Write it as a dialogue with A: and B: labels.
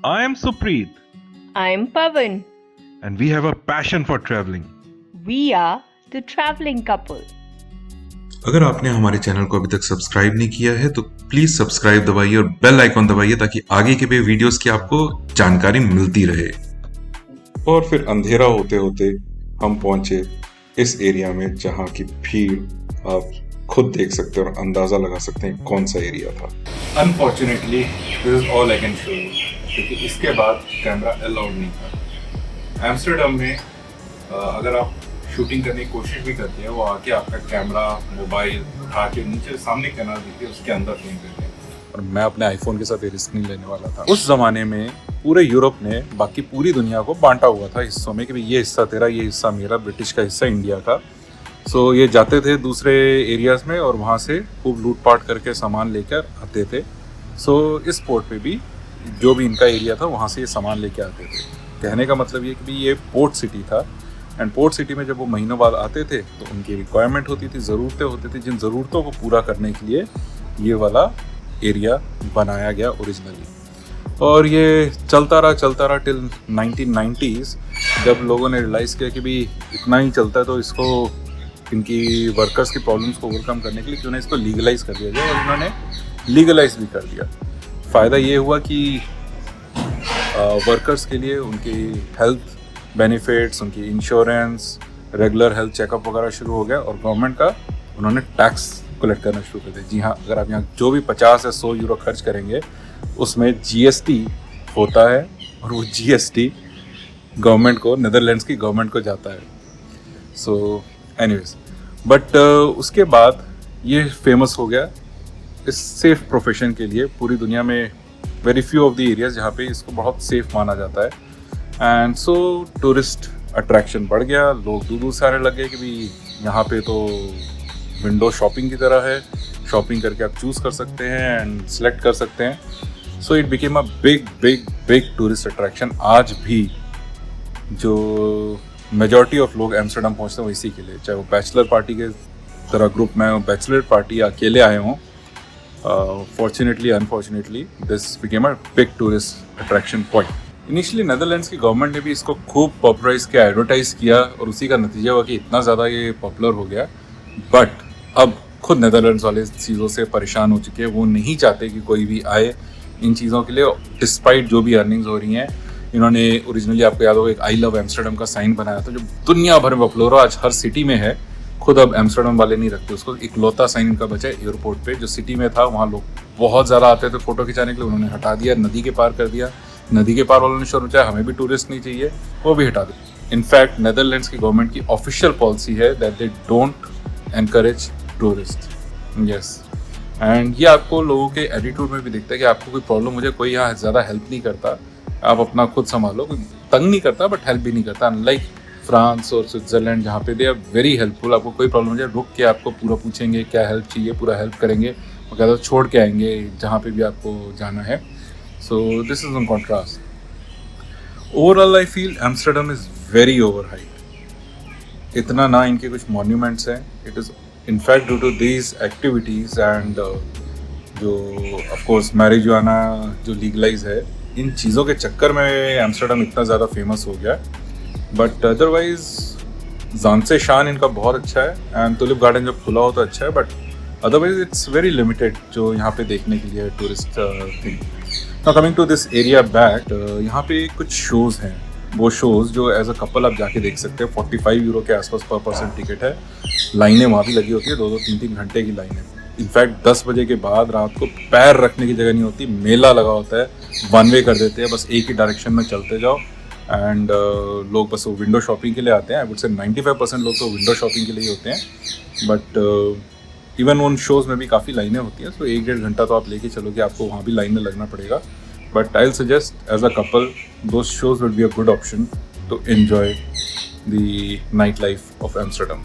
A: I am Supreet,
B: I'm Pavan.
A: and we have a passion for traveling.
B: We are the traveling couple.
C: अगर आपने हमारे channel को अभी तक सब्सक्राइब नहीं किया है तो प्लीज सब्सक्राइब दबाइए और बेल आइकॉन दबाइए ताकि आगे के भी वीडियोस की आपको जानकारी मिलती रहे। और फिर अंधेरा होते होते हम पहुंचे इस एरिया में जहां की भीड़ आप खुद देख सकते हैं और अंदाजा लगा सकते हैं कौन सा एरिया था।
D: Unfortunately this is all I can show you, क्योंकि इसके बाद कैमरा अलाउड नहीं था। एम्स्टर्डम में अगर आप शूटिंग करने की कोशिश भी करते हैं, वो आके आपका कैमरा मोबाइल उठा के नीचे सामने कैमरा देखिए उसके अंदर फ्रेम करते हैं। और मैं अपने आईफोन के साथ ये रिस्क नहीं लेने वाला था। उस जमाने में पूरे यूरोप ने बाकी पूरी दुनिया को बांटा हुआ था हिस्सों में कि भाई ये हिस्सा तेरा, ये हिस्सा मेरा, ब्रिटिश का हिस्सा इंडिया का। सो ये जाते थे दूसरे एरियाज में और वहाँ से खूब लूटपाट करके सामान लेकर आते थे। सो इस पोर्ट पे भी जो भी इनका एरिया था वहाँ से ये सामान लेके आते थे। कहने का मतलब ये कि भाई ये पोर्ट सिटी था, एंड पोर्ट सिटी में जब वो महीनों बाद आते थे तो उनकी रिक्वायरमेंट होती थी, ज़रूरतें होती थी, जिन ज़रूरतों को पूरा करने के लिए ये वाला एरिया बनाया गया ओरिजिनली। और ये चलता रहा टिल 1990s, जब लोगों ने रियलाइज़ किया कि भाई इतना ही चलता है तो इसको इनकी वर्कर्स की प्रॉब्लम्स को ओवरकम करने के लिए क्यों ना इसको लीगलाइज कर दिया जाए, और उन्होंने लीगलाइज भी कर दिया। फ़ायदा ये हुआ कि वर्कर्स के लिए उनकी हेल्थ बेनिफिट्स, उनकी इंश्योरेंस, रेगुलर हेल्थ चेकअप वगैरह शुरू हो गया, और गवर्नमेंट का उन्होंने टैक्स कलेक्ट करना शुरू कर दिया। जी हाँ, अगर आप यहाँ जो भी 50 या 100 यूरो खर्च करेंगे उसमें जीएसटी होता है, और वो जीएसटी गवर्नमेंट को, नीदरलैंड्स की गवर्नमेंट को जाता है। सो एनीवेज, बट उसके बाद ये फेमस हो गया इस सेफ प्रोफेशन के लिए पूरी दुनिया में। Very few of the areas जहाँ पे इसको बहुत सेफ माना जाता है, एंड सो टूरिस्ट अट्रैक्शन बढ़ गया। लोग दूर दूर से आने लगे कि भाई यहाँ पे तो विंडो शॉपिंग की तरह है, शॉपिंग करके आप चूज़ कर सकते हैं एंड सेलेक्ट कर सकते हैं। So it became a big big big tourist attraction. आज भी जो मेजॉरिटी ऑफ लोग एम्स्टर्डम पहुँचते हैं वो इसी के लिए, चाहे वो बैचलर पार्टी के तरह ग्रुप में हो, बैचलर पार्टी अकेले आए हों। Fortunately unfortunately this became a big tourist attraction point. Initially Netherlands की गवर्नमेंट ने भी इसको खूब पॉपुलराइज किया, एडवर्टाइज़ किया, और उसी का नतीजा हुआ कि इतना ज़्यादा ये पॉपुलर हो गया। बट अब खुद नेदरलैंड्स वाले चीज़ों से परेशान हो चुके हैं। वो नहीं चाहते कि कोई भी आए इन चीज़ों के लिए, डिस्पाइट जो भी अर्निंग्स हो रही हैं। इन्होंने ओरिजिनली, आपको याद होगा, एक आई लव एम्स्टर्डम का साइन बनाया था जो दुनिया भर में पॉपुलर हो, आज हर सिटी में है। खुद अब एम्स्टर्डम वाले नहीं रखते उसको, इकलौता साइन इनका बचा है एयरपोर्ट पे। जो सिटी में था वहाँ लोग बहुत ज़्यादा आते थे फ़ोटो खिंचाने के लिए, उन्होंने हटा दिया, नदी के पार कर दिया। नदी के पार वालों ने शोर मचाया हमें भी टूरिस्ट नहीं चाहिए, वो भी हटा दिया। इनफैक्ट नेदरलैंड्स की गवर्नमेंट की ऑफिशियल पॉलिसी है that they don't encourage tourist. Yes, and ये आपको लोगों के एटीट्यूड में भी दिखता है कि आपको कोई प्रॉब्लम हो जाए, कोई यहाँ ज़्यादा हेल्प नहीं करता, आप अपना खुद संभालो। कोई तंग नहीं करता बट हेल्प भी नहीं करता, अनलाइक फ्रांस और स्विट्ज़रलैंड जहाँ पे दे आर वेरी हेल्पफुल। आपको कोई प्रॉब्लम हो जाए रुक के आपको पूरा पूछेंगे क्या हेल्प चाहिए, पूरा हेल्प करेंगे, वो कहते छोड़ के आएंगे जहाँ पे भी आपको जाना है। So this is on contrast. Overall I feel Amsterdam is very overhyped. इतना ना इनके कुछ मॉन्यूमेंट्स हैं, it is in fact due to these activities and जो ऑफकोर्स मैरिजुआना जो लीगलाइज है, इन चीज़ों के चक्कर में एम्स्टर्डम इतना ज़्यादा फेमस हो गया। बट अदरवाइज जान से शान इनका बहुत अच्छा है, एंड टुलिप गार्डन जब खुला हो तो अच्छा है, but otherwise it's very limited जो यहाँ पे देखने के लिए tourist thing. Now coming to this area back, यहाँ पे कुछ शोज़ हैं, वो शोज़ जो एज अ कपल आप जाके देख सकते हैं। 45 यूरो के आसपास पर पर्सन टिकट है। लाइनें वहाँ भी लगी होती है, 2-2, 3-3 घंटे की लाइनें। इनफैक्ट 10 बजे के बाद रात को पैर रखने की जगह नहीं होती, मेला लगा होता है, वन वे कर देते हैं, बस एक ही डायरेक्शन में चलते जाओ। एंड लोग बस वो विंडो शॉपिंग के लिए आते हैं। आई वुड से 95% लोग तो विंडो शॉपिंग के लिए ही होते हैं, बट इवन उन शोज़ में भी काफ़ी लाइनें होती हैं। सो 1-1.5 घंटा तो आप लेके चलो कि आपको वहाँ भी लाइन में लगना पड़ेगा। But I will suggest as a couple those shows would be a good option to enjoy the nightlife of Amsterdam.